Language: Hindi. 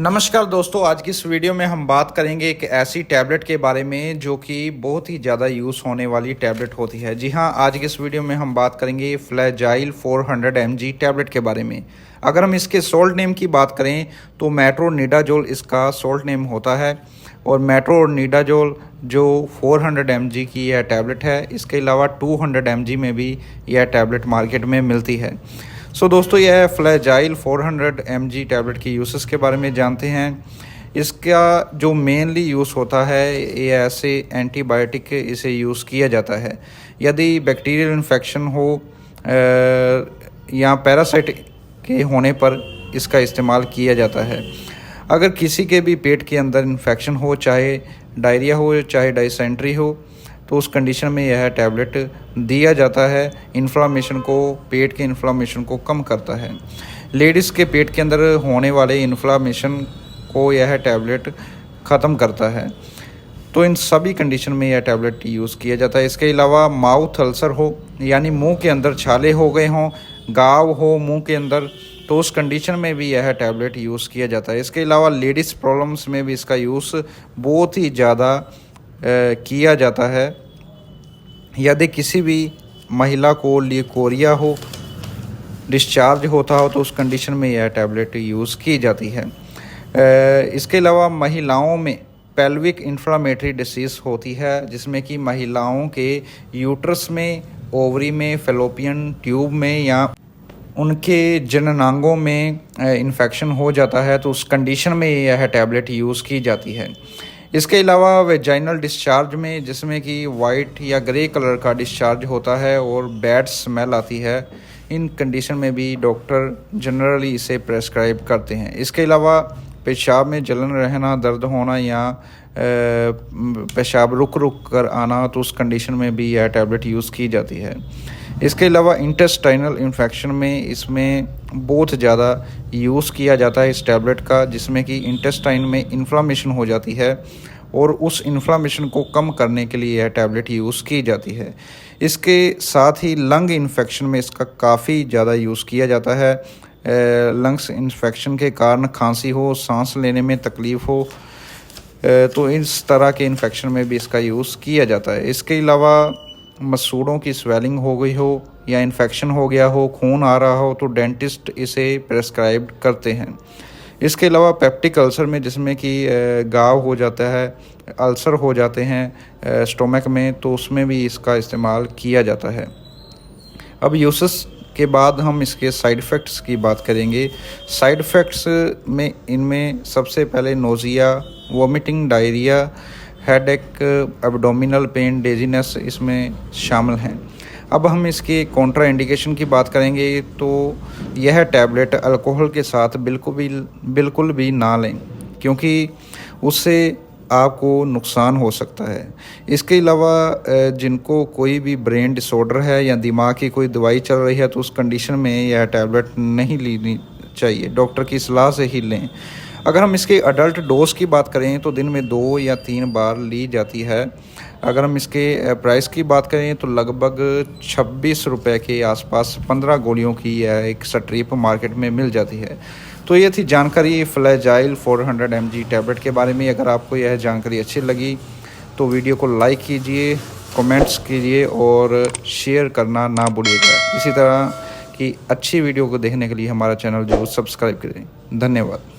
नमस्कार दोस्तों, आज की इस वीडियो में हम बात करेंगे एक ऐसी टैबलेट के बारे में जो कि बहुत ही ज़्यादा यूज़ होने वाली टैबलेट होती है। जी हाँ, आज की इस वीडियो में हम बात करेंगे फ्लैजाइल 400 mg टैबलेट के बारे में। अगर हम इसके सोल्ट नेम की बात करें तो मेट्रोनिडाजोल इसका सोल्ट नेम होता है और मेट्रोनिडाजोल जो 400 mg की यह टैबलेट है, इसके अलावा 200 mg में भी यह टैबलेट मार्केट में मिलती है। दोस्तों, यह फ्लैजाइल 400 mg टैबलेट की यूसेस के बारे में जानते हैं। इसका जो मेनली यूज़ होता है, ये ऐसे एंटीबायोटिक इसे यूज़ किया जाता है यदि बैक्टीरियल इन्फेक्शन हो या पैरासाइट के होने पर इसका इस्तेमाल किया जाता है। अगर किसी के भी पेट के अंदर इन्फेक्शन हो, चाहे डायरिया हो चाहे डायसेंट्री हो, तो उस कंडीशन में यह टैबलेट दिया जाता है। इन्फ्लामेशन को, पेट के इन्फ्लामेशन को कम करता है। लेडीज़ के पेट के अंदर होने वाले इन्फ्लामेशन को यह टैबलेट ख़त्म करता है। तो इन सभी कंडीशन में यह टैबलेट यूज़ किया जाता है। इसके अलावा माउथ अल्सर हो, यानी मुंह के अंदर छाले हो गए हों, घाव हो मुंह के अंदर, तो उस कंडीशन में भी यह टैबलेट यूज़ किया जाता है। इसके अलावा लेडीज़ प्रॉब्लम्स में भी इसका यूज़ बहुत ही ज़्यादा किया जाता है। यदि किसी भी महिला को लिकोरिया हो, डिस्चार्ज होता हो, तो उस कंडीशन में यह टैबलेट यूज़ की जाती है। इसके अलावा महिलाओं में पेल्विक इन्फ्लामेटरी डिसीज़ होती है, जिसमें कि महिलाओं के यूट्रस में, ओवरी में, फैलोपियन ट्यूब में या उनके जननांगों में इन्फेक्शन हो जाता है, तो उस कंडीशन में यह टैबलेट यूज़ की जाती है। इसके अलावा वेजाइनल डिस्चार्ज में, जिसमें कि वाइट या ग्रे कलर का डिस्चार्ज होता है और बैड स्मेल आती है, इन कंडीशन में भी डॉक्टर जनरली इसे प्रेस्क्राइब करते हैं। इसके अलावा पेशाब में जलन रहना, दर्द होना या पेशाब रुक रुक कर आना, तो उस कंडीशन में भी यह टैबलेट यूज़ की जाती है। इसके अलावा इंटेस्टाइनल इन्फेक्शन में इसमें बहुत ज़्यादा यूज़ किया जाता है इस टैबलेट का, जिसमें कि इंटेस्टाइन में इन्फ्लामेशन हो जाती है और उस इन्फ्लामेशन को कम करने के लिए यह टैबलेट यूज़ की जाती है। इसके साथ ही लंग इन्फेक्शन में इसका काफ़ी ज़्यादा यूज़ किया जाता है। लंग्स इन्फेक्शन के कारण खांसी हो, सांस लेने में तकलीफ़ हो, तो इस तरह के इन्फेक्शन में भी इसका यूज़ किया जाता है। इसके अलावा मसूड़ों की स्वेलिंग हो गई हो या इन्फेक्शन हो गया हो, खून आ रहा हो, तो डेंटिस्ट इसे प्रेस्क्राइब करते हैं। इसके अलावा पेप्टिक अल्सर में, जिसमें कि घाव हो जाता है, अल्सर हो जाते हैं स्टोमक में, तो उसमें भी इसका इस्तेमाल किया जाता है। अब यूसेस के बाद हम इसके साइड इफ़ेक्ट्स की बात करेंगे। साइड इफ़ेक्ट्स में इनमें सबसे पहले nausea, vomiting, diarrhoea, headache, abdominal pain, dizziness इसमें शामिल हैं। अब हम इसके कॉन्ट्रा इंडिकेशन की बात करेंगे, तो यह टैबलेट अल्कोहल के साथ बिल्कुल भी ना लें, क्योंकि उससे आपको नुकसान हो सकता है। इसके अलावा जिनको कोई भी ब्रेन डिसऑर्डर है या दिमाग की कोई दवाई चल रही है, तो उस कंडीशन में यह टैबलेट नहीं लेनी चाहिए, डॉक्टर की सलाह से ही लें। अगर हम इसके अडल्ट डोज की बात करें तो दिन में 2 या 3 बार ली जाती है। अगर हम इसके प्राइस की बात करें तो लगभग 26 रुपये के आसपास 15 गोलियों की यह एक स्ट्रिप मार्केट में मिल जाती है। तो ये थी जानकारी फ्लैजाइल 400 mg टैबलेट के बारे में। अगर आपको यह जानकारी अच्छी लगी तो वीडियो को लाइक कीजिए, कमेंट्स कीजिए और शेयर करना ना भूलिएगा। इसी तरह की अच्छी वीडियो को देखने के लिए हमारा चैनल जरूर सब्सक्राइब करें। धन्यवाद।